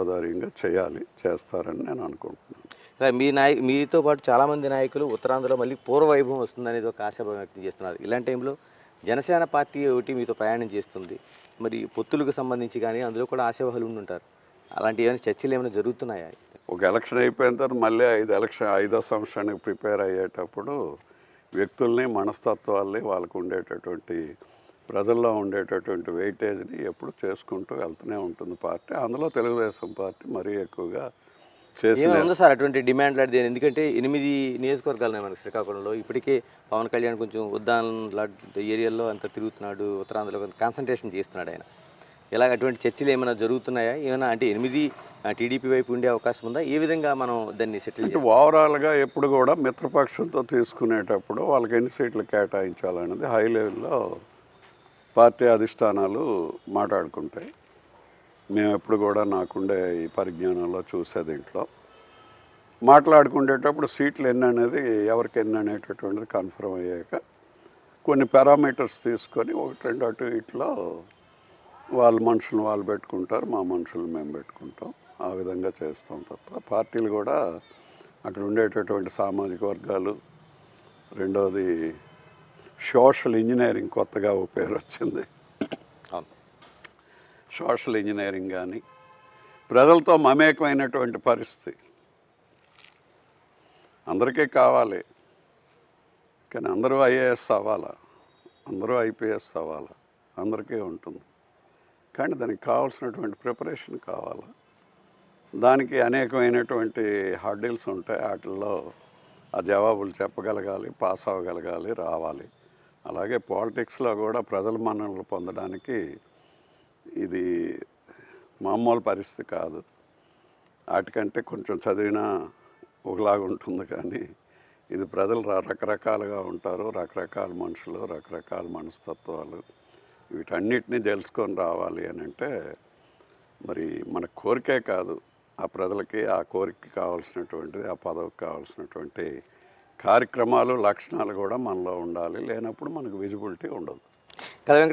ఆధారంగా చేయాలి, చేస్తారని నేను అనుకుంటున్నాను. మీతో పాటు చాలామంది నాయకులు ఉత్తరాంధ్రలో మళ్ళీ పూర్వ వైభవం వస్తుందనేది ఒక ఆశాభావం వ్యక్తం చేస్తున్నారు. ఇలాంటి టైంలో జనసేన పార్టీ ఒకటి మీతో ప్రయాణం చేస్తుంది. మరి పొత్తులకు సంబంధించి కానీ అందులో కూడా ఆశావాహులు ఉండుంటారు. అలాంటి ఏమైనా చర్చలు ఏమైనా జరుగుతున్నాయా? ఒక ఎలక్షన్ అయిపోయిన తర్వాత మళ్ళీ ఐదో సంవత్సరానికి ప్రిపేర్ అయ్యేటప్పుడు వ్యక్తుల్ని, మనస్తత్వాల్ని, వాళ్ళకు ఉండేటటువంటి ప్రజల్లో ఉండేటటువంటి వెయిటేజ్ని ఎప్పుడు చేసుకుంటూ వెళ్తూనే ఉంటుంది పార్టీ. అందులో తెలుగుదేశం పార్టీ మరీ ఎక్కువగా ఏమైనా ఉందా సార్ అటువంటి డిమాండ్ లాంటిది? ఎందుకంటే 8 నియోజకవర్గాలు ఉన్నాయి మనకి శ్రీకాకుళంలో. ఇప్పటికే పవన్ కళ్యాణ్ కొంచెం ఉద్దానం లాంటి ఏరియాల్లో అంతా తిరుగుతున్నాడు, ఉత్తరాంధ్రలో కొంత కాన్సన్ట్రేషన్ చేస్తున్నాడు ఆయన. ఇలాగ అటువంటి చర్చలు ఏమైనా జరుగుతున్నాయా? ఏమైనా అంటే 8 టీడీపీ వైపు ఉండే అవకాశం ఉందా? ఏ విధంగా మనం దాన్ని సెటిల్ చేయాలి? ఓవరాల్గా ఎప్పుడు కూడా మిత్రపక్షంతో తీసుకునేటప్పుడు వాళ్ళకి ఎన్ని సీట్లు కేటాయించాలనేది హై లెవెల్లో పార్టీ అధిష్టానాలు మాట్లాడుకుంటాయి. మేము ఎప్పుడు కూడా నాకుండే ఈ పరిజ్ఞానంలో చూసే దీంట్లో మాట్లాడుకునేటప్పుడు సీట్లు ఎన్ని అనేది ఎవరికి ఎన్ని అనేటటువంటిది కన్ఫర్మ్ అయ్యాక కొన్ని పారామీటర్స్ తీసుకొని 1-2 అటు ఇట్లో వాళ్ళ మనుషులను వాళ్ళు పెట్టుకుంటారు, మా మనుషులు మేము పెట్టుకుంటాం. ఆ విధంగా చేస్తాం తప్ప పార్టీలు కూడా అక్కడ ఉండేటటువంటి సామాజిక వర్గాలు, రెండోది సోషల్ ఇంజనీరింగ్ కొత్తగా ఓ పేరు వచ్చింది. సోషల్ ఇంజనీరింగ్ కానీ ప్రజలతో మమేకమైనటువంటి పరిస్థితి అందరికీ కావాలి. కానీ అందరూ ఐఏఎస్ అవ్వాలా, అందరూ ఐపీఎస్ అవ్వాలా, అందరికీ ఉంటుంది. కానీ దానికి కావాల్సినటువంటి ప్రిపరేషన్ కావాలి. దానికి అనేకమైనటువంటి హర్డిల్స్ ఉంటాయి. వాటిల్లో ఆ జవాబులు చెప్పగలగాలి, పాస్ అవ్వగలగాలి, రావాలి. అలాగే పాలిటిక్స్లో కూడా ప్రజల మన్ననలు పొందడానికి ఇది మామూలు పరిస్థితి కాదు. వాటికంటే కొంచెం చదివినా ఒకలాగా ఉంటుంది. కానీ ఇది ప్రజలు రకరకాలుగా ఉంటారు, రకరకాల మనుషులు, రకరకాల మనస్తత్వాలు. వీటన్నిటినీ తెలుసుకొని రావాలి అని అంటే మరి మన కోరికే కాదు, ఆ ప్రజలకి ఆ కోరికకి కావాల్సినటువంటిది, ఆ పదవికి కావాల్సినటువంటి కార్యక్రమాలు, లక్షణాలు కూడా మనలో ఉండాలి. లేనప్పుడు మనకు విజిబిలిటీ ఉండదు.